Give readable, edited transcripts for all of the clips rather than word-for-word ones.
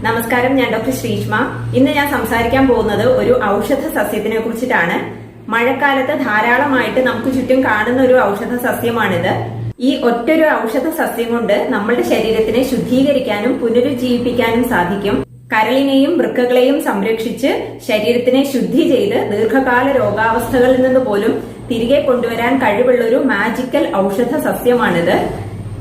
നമസ്കാരം, ഞാൻ ഡോക്ടർ ശ്രീഷ്മ. ഇന്ന് ഞാൻ സംസാരിക്കാൻ പോകുന്നത് ഒരു ഔഷധ സസ്യത്തിനെ കുറിച്ചിട്ടാണ്. മഴക്കാലത്ത് ധാരാളമായിട്ട് നമുക്ക് ചുറ്റും കാണുന്ന ഒരു ഔഷധ സസ്യമാണിത്. ഈ ഒറ്റൊരു ഔഷധ സസ്യം കൊണ്ട് നമ്മുടെ ശരീരത്തിനെ ശുദ്ധീകരിക്കാനും പുനരുജ്ജീവിപ്പിക്കാനും സാധിക്കും. കരളിനെയും വൃക്കകളെയും സംരക്ഷിച്ച് ശരീരത്തിനെ ശുദ്ധി ചെയ്ത് ദീർഘകാല രോഗാവസ്ഥകളിൽ നിന്ന് പോലും തിരികെ കൊണ്ടുവരാൻ കഴിവുള്ള ഒരു മാജിക്കൽ ഔഷധ സസ്യമാണിത്.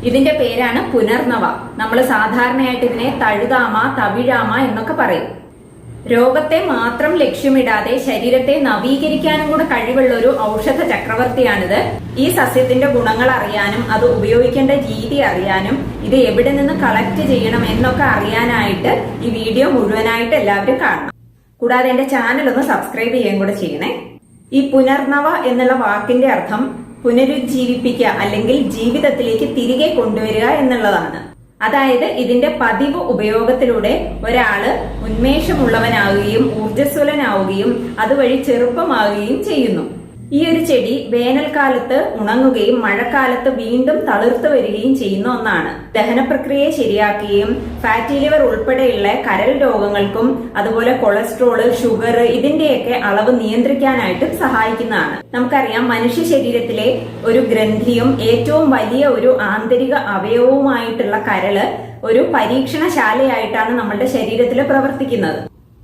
ഇതിന്റെ പേരാണ് പുനർനവ. നമ്മൾ സാധാരണയായിട്ട് ഇതിനെ തഴുതാമ, തവിഴാമ എന്നൊക്കെ പറയും. രോഗത്തെ മാത്രം ലക്ഷ്യമിടാതെ ശരീരത്തെ നവീകരിക്കാനും കൂടെ കഴിവുള്ള ഒരു ഔഷധ ചക്രവർത്തിയാണിത്. ഈ സസ്യത്തിന്റെ ഗുണങ്ങൾ അറിയാനും അത് ഉപയോഗിക്കേണ്ട രീതി അറിയാനും ഇത് എവിടെ നിന്ന് കളക്ട് ചെയ്യണം എന്നൊക്കെ അറിയാനായിട്ട് ഈ വീഡിയോ മുഴുവനായിട്ട് എല്ലാവരും കാണണം. കൂടാതെ എന്റെ ചാനൽ ഒന്ന് സബ്സ്ക്രൈബ് ചെയ്യുകയും കൂടെ ചെയ്യണേ. ഈ പുനർനവ എന്നുള്ള വാക്കിന്റെ അർത്ഥം പുനരുജ്ജീവിപ്പിക്കുക അല്ലെങ്കിൽ ജീവിതത്തിലേക്ക് തിരികെ കൊണ്ടുവരിക എന്നുള്ളതാണ്. അതായത് ഇതിന്റെ പതിവ് ഉപയോഗത്തിലൂടെ ഒരാള് ഉന്മേഷമുള്ളവനാവുകയും ഊർജ്ജസ്വലനാവുകയും അതുവഴി ചെറുപ്പമാവുകയും ചെയ്യുന്നു. ഈ ഒരു ചെടി വേനൽക്കാലത്ത് ഉണങ്ങുകയും മഴക്കാലത്ത് വീണ്ടും തളിർത്തു വരികയും ചെയ്യുന്ന ഒന്നാണ്. ദഹനപ്രക്രിയയെ ശരിയാക്കുകയും ഫാറ്റി ലിവർ ഉൾപ്പെടെയുള്ള കരൾ രോഗങ്ങൾക്കും അതുപോലെ കൊളസ്ട്രോള്, ഷുഗർ ഇതിന്റെയൊക്കെ അളവ് നിയന്ത്രിക്കാനായിട്ടും സഹായിക്കുന്നതാണ്. നമുക്കറിയാം, മനുഷ്യ ശരീരത്തിലെ ഒരു ഗ്രന്ഥിയും ഏറ്റവും വലിയ ഒരു ആന്തരിക അവയവവുമായിട്ടുള്ള കരള് ഒരു പരീക്ഷണശാലയായിട്ടാണ് നമ്മളുടെ ശരീരത്തിൽ പ്രവർത്തിക്കുന്നത്.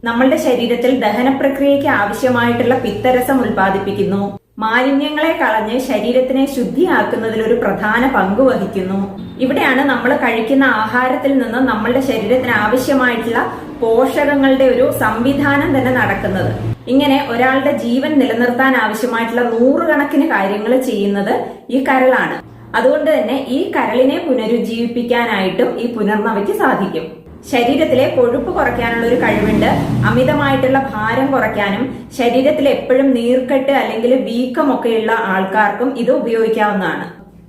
നമ്മളുടെ ശരീരത്തിൽ ദഹന പ്രക്രിയയ്ക്ക് ആവശ്യമായിട്ടുള്ള പിത്തരസം ഉൽപ്പാദിപ്പിക്കുന്നു. മാലിന്യങ്ങളെ കളഞ്ഞ് ശരീരത്തിനെ ശുദ്ധിയാക്കുന്നതിൽ ഒരു പ്രധാന പങ്ക് വഹിക്കുന്നു. ഇവിടെയാണ് നമ്മൾ കഴിക്കുന്ന ആഹാരത്തിൽ നിന്ന് നമ്മളുടെ ശരീരത്തിന് ആവശ്യമായിട്ടുള്ള പോഷകങ്ങളുടെ ഒരു സംവിധാനം തന്നെ നടക്കുന്നത്. ഇങ്ങനെ ഒരാളുടെ ജീവൻ നിലനിർത്താൻ ആവശ്യമായിട്ടുള്ള നൂറുകണക്കിന് കാര്യങ്ങൾ ചെയ്യുന്നത് ഈ കരളാണ്. അതുകൊണ്ട് തന്നെ ഈ കരളിനെ പുനരുജ്ജീവിപ്പിക്കാനായിട്ടും ഈ പുനർനവയ്ക്ക് സാധിക്കും. ശരീരത്തിലെ കൊഴുപ്പ് കുറയ്ക്കാനുള്ള ഒരു കഴിവുണ്ട്. അമിതമായിട്ടുള്ള ഭാരം കുറയ്ക്കാനും ശരീരത്തിൽ എപ്പോഴും നീർക്കെട്ട് അല്ലെങ്കിൽ വീക്കമൊക്കെയുള്ള ആൾക്കാർക്കും ഇത് ഉപയോഗിക്കാവുന്നതാണ്.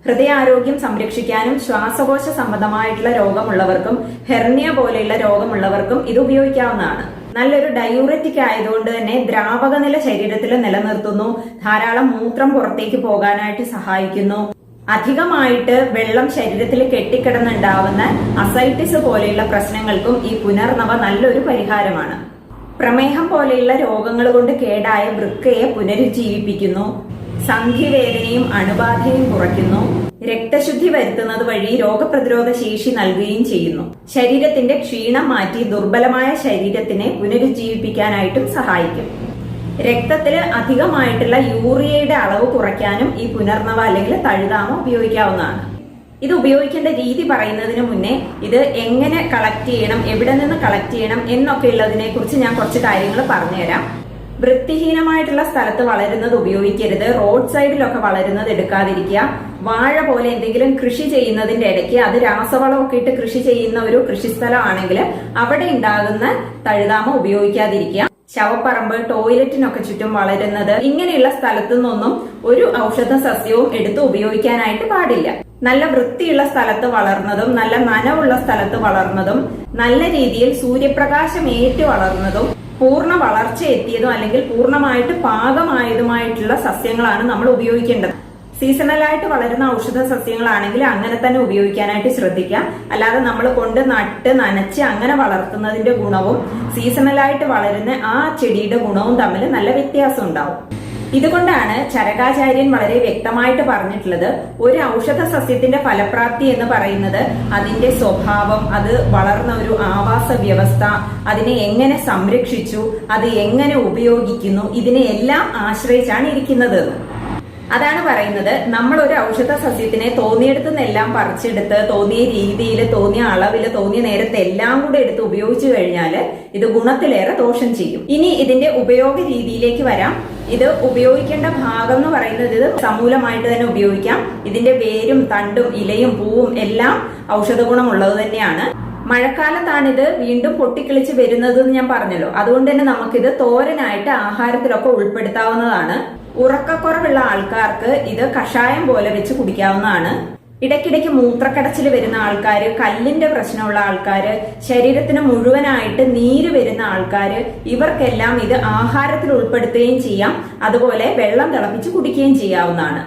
ഹൃദയാരോഗ്യം സംരക്ഷിക്കാനും ശ്വാസകോശ സംബന്ധമായിട്ടുള്ള രോഗമുള്ളവർക്കും ഹെർണിയ പോലെയുള്ള രോഗമുള്ളവർക്കും ഇത് ഉപയോഗിക്കാവുന്നതാണ്. നല്ലൊരു ഡയൂററ്റിക് ആയതുകൊണ്ട് തന്നെ ദ്രാവക നില ശരീരത്തിൽ നിലനിർത്തുന്നു. ധാരാളം മൂത്രം പുറത്തേക്ക് പോകാനായിട്ട് സഹായിക്കുന്നു. അധികമായിട്ട് വെള്ളം ശരീരത്തിൽ കെട്ടിക്കിടന്നുണ്ടാവുന്ന അസൈറ്റിസ് പോലെയുള്ള പ്രശ്നങ്ങൾക്കും ഈ പുനർനവ നല്ലൊരു പരിഹാരമാണ്. പ്രമേഹം പോലെയുള്ള രോഗങ്ങൾ കൊണ്ട് കേടായ വൃക്കയെ പുനരുജ്ജീവിപ്പിക്കുന്നു. സന്ധിവേദനയും അണുബാധയും കുറയ്ക്കുന്നു. രക്തശുദ്ധി വരുത്തുന്നത് വഴി രോഗപ്രതിരോധ ശേഷി നൽകുകയും ചെയ്യുന്നു. ശരീരത്തിന്റെ ക്ഷീണം മാറ്റി ദുർബലമായ ശരീരത്തിനെ പുനരുജ്ജീവിപ്പിക്കാനായിട്ടും സഹായിക്കും. രക്തത്തിൽ അധികമായിട്ടുള്ള യൂറിയയുടെ അളവ് കുറയ്ക്കാനും ഈ പുനർനവ അല്ലെങ്കിൽ തഴുതാമ ഉപയോഗിക്കാവുന്നതാണ്. ഇത് ഉപയോഗിക്കേണ്ട രീതി പറയുന്നതിന് മുന്നേ ഇത് എങ്ങനെ കളക്ട് ചെയ്യണം, എവിടെ നിന്ന് കളക്ട് ചെയ്യണം എന്നൊക്കെ ഉള്ളതിനെ കുറിച്ച് ഞാൻ കുറച്ച് കാര്യങ്ങൾ പറഞ്ഞുതരാം. വൃത്തിഹീനമായിട്ടുള്ള സ്ഥലത്ത് വളരുന്നത് ഉപയോഗിക്കരുത്. റോഡ് സൈഡിലൊക്കെ വളരുന്നത് എടുക്കാതിരിക്കുക. വാഴ പോലെ എന്തെങ്കിലും കൃഷി ചെയ്യുന്നതിന്റെ ഇടയ്ക്ക് അത് രാസവളമൊക്കെ ഇട്ട് കൃഷി ചെയ്യുന്ന ഒരു കൃഷിസ്ഥലം ആണെങ്കിൽ അവിടെ ഉണ്ടാകുന്ന തഴുതാമ ഉപയോഗിക്കാതിരിക്കുക. ശവപ്പറമ്പ്, ടോയ്ലറ്റിനൊക്കെ ചുറ്റും വളരുന്നത് ഇങ്ങനെയുള്ള സ്ഥലത്തു നിന്നൊന്നും ഒരു ഔഷധ സസ്യവും എടുത്ത് ഉപയോഗിക്കാനായിട്ട് പാടില്ല. നല്ല വൃത്തിയുള്ള സ്ഥലത്ത് വളർന്നതും നല്ല നനവുള്ള സ്ഥലത്ത് വളർന്നതും നല്ല രീതിയിൽ സൂര്യപ്രകാശം ഏറ്റു വളർന്നതും പൂർണ്ണ വളർച്ച എത്തിയതും അല്ലെങ്കിൽ പൂർണ്ണമായിട്ട് പാകമായതുമായിട്ടുള്ള സസ്യങ്ങളാണ് നമ്മൾ ഉപയോഗിക്കേണ്ടത്. സീസണലായിട്ട് വളരുന്ന ഔഷധ സസ്യങ്ങളാണെങ്കിൽ അങ്ങനെ തന്നെ ഉപയോഗിക്കാനായിട്ട് ശ്രദ്ധിക്കുക. അല്ലാതെ നമ്മൾ കൊണ്ട് നട്ട് നനച്ച് അങ്ങനെ വളർത്തുന്നതിന്റെ ഗുണവും സീസണലായിട്ട് വളരുന്ന ആ ചെടിയുടെ ഗുണവും തമ്മിൽ നല്ല വ്യത്യാസം ഉണ്ടാവും. ഇതുകൊണ്ടാണ് ചരകാചാര്യൻ വളരെ വ്യക്തമായിട്ട് പറഞ്ഞിട്ടുള്ളത്, ഒരു ഔഷധ സസ്യത്തിന്റെ ഫലപ്രാപ്തി എന്ന് പറയുന്നത് അതിന്റെ സ്വഭാവം, അത് വളർന്ന ഒരു ആവാസ വ്യവസ്ഥ, അതിനെ എങ്ങനെ സംരക്ഷിച്ചു, അത് എങ്ങനെ ഉപയോഗിക്കുന്നു, ഇതിനെ എല്ലാം ആശ്രയിച്ചാണ് ഇരിക്കുന്നത്. അതാണ് പറയുന്നത്, നമ്മൾ ഒരു ഔഷധ സസ്യത്തിനെ തോന്നിയെടുത്തു നിന്നെല്ലാം പറിച്ചെടുത്ത് തോന്നിയ രീതിയിൽ, തോന്നിയ അളവിൽ, തോന്നിയ നേരത്തെ എല്ലാം കൂടെ എടുത്ത് ഉപയോഗിച്ചു കഴിഞ്ഞാൽ ഇത് ഗുണത്തിലേറെ ദോഷം ചെയ്യും. ഇനി ഇതിന്റെ ഉപയോഗ രീതിയിലേക്ക് വരാം. ഇത് ഉപയോഗിക്കേണ്ട ഭാഗം എന്ന് പറയുന്നത് ഇത് സമൂലമായിട്ട് തന്നെ ഉപയോഗിക്കാം. ഇതിന്റെ വേരും തണ്ടും ഇലയും പൂവും എല്ലാം ഔഷധ ഗുണമുള്ളത് തന്നെയാണ്. മഴക്കാലത്താണിത് വീണ്ടും പൊട്ടിക്കിളിച്ച് വരുന്നത് എന്ന് ഞാൻ പറഞ്ഞല്ലോ. അതുകൊണ്ട് തന്നെ നമുക്കിത് തോരനായിട്ട് ആഹാരത്തിലൊക്കെ ഉൾപ്പെടുത്താവുന്നതാണ്. ഉറക്കക്കുറവുള്ള ആൾക്കാർക്ക് ഇത് കഷായം പോലെ വെച്ച് കുടിക്കാവുന്നതാണ്. ഇടയ്ക്കിടയ്ക്ക് മൂത്രക്കടച്ചിൽ വരുന്ന ആൾക്കാര്, കല്ലിന്റെ പ്രശ്നമുള്ള ആൾക്കാര്, ശരീരത്തിന് മുഴുവനായിട്ട് നീര് വരുന്ന ആൾക്കാര്, ഇവർക്കെല്ലാം ഇത് ആഹാരത്തിൽ ഉൾപ്പെടുത്തുകയും ചെയ്യാം. അതുപോലെ വെള്ളം തിളപ്പിച്ച് കുടിക്കുകയും ചെയ്യാവുന്നതാണ്.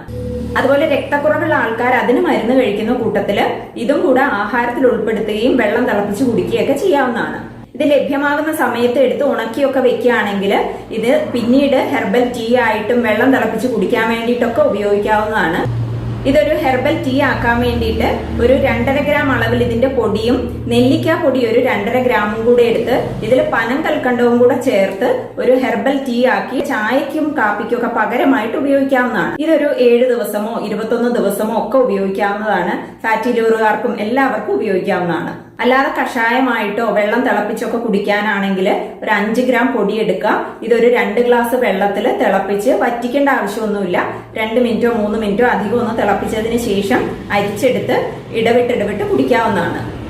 അതുപോലെ രക്തക്കുറവുള്ള ആൾക്കാർ അതിന് മരുന്ന് കഴിക്കുന്ന കൂട്ടത്തില് ഇതും കൂടെ ആഹാരത്തിൽ ഉൾപ്പെടുത്തുകയും വെള്ളം തിളപ്പിച്ച് കുടിക്കുകയൊക്കെ ചെയ്യാവുന്നതാണ്. ഇത് ലഭ്യമാകുന്ന സമയത്ത് എടുത്ത് ഉണക്കിയൊക്കെ വെക്കുകയാണെങ്കിൽ ഇത് പിന്നീട് ഹെർബൽ ടീ ആയിട്ടും വെള്ളം തിളപ്പിച്ച് കുടിക്കാൻ വേണ്ടിയിട്ടൊക്കെ ഉപയോഗിക്കാവുന്നതാണ്. ഇതൊരു ഹെർബൽ ടീ ആക്കാൻ വേണ്ടിയിട്ട് ഒരു 2.5 ഗ്രാം അളവിൽ ഇതിന്റെ പൊടിയും നെല്ലിക്ക പൊടി ഒരു 2.5 ഗ്രാമും കൂടെ എടുത്ത് ഇതിൽ പനം കൽക്കണ്ടവും കൂടെ ചേർത്ത് ഒരു ഹെർബൽ ടീ ആക്കി ചായക്കും കാപ്പിക്കും ഒക്കെ പകരമായിട്ട് ഉപയോഗിക്കാവുന്നതാണ്. ഇതൊരു 7 ദിവസമോ 21 ദിവസമോ ഒക്കെ ഉപയോഗിക്കാവുന്നതാണ്. ഫാറ്റി ലിവറുകാർക്കും എല്ലാവർക്കും ഉപയോഗിക്കാവുന്നതാണ്. അല്ലാതെ കഷായമായിട്ടോ വെള്ളം തിളപ്പിച്ചൊക്കെ കുടിക്കാനാണെങ്കിൽ ഒരു 5 ഗ്രാം പൊടി എടുക്കുക. ഇതൊരു 2 ഗ്ലാസ് വെള്ളത്തിൽ തിളപ്പിച്ച് വറ്റിക്കേണ്ട ആവശ്യമൊന്നുമില്ല. 2 മിനിറ്റോ 3 മിനിറ്റോ അധികം ഒന്ന് തിളപ്പിച്ചതിന് ശേഷം അരിച്ചെടുത്ത് ഇടവിട്ട് കുടിക്കാവുന്നതാണ്.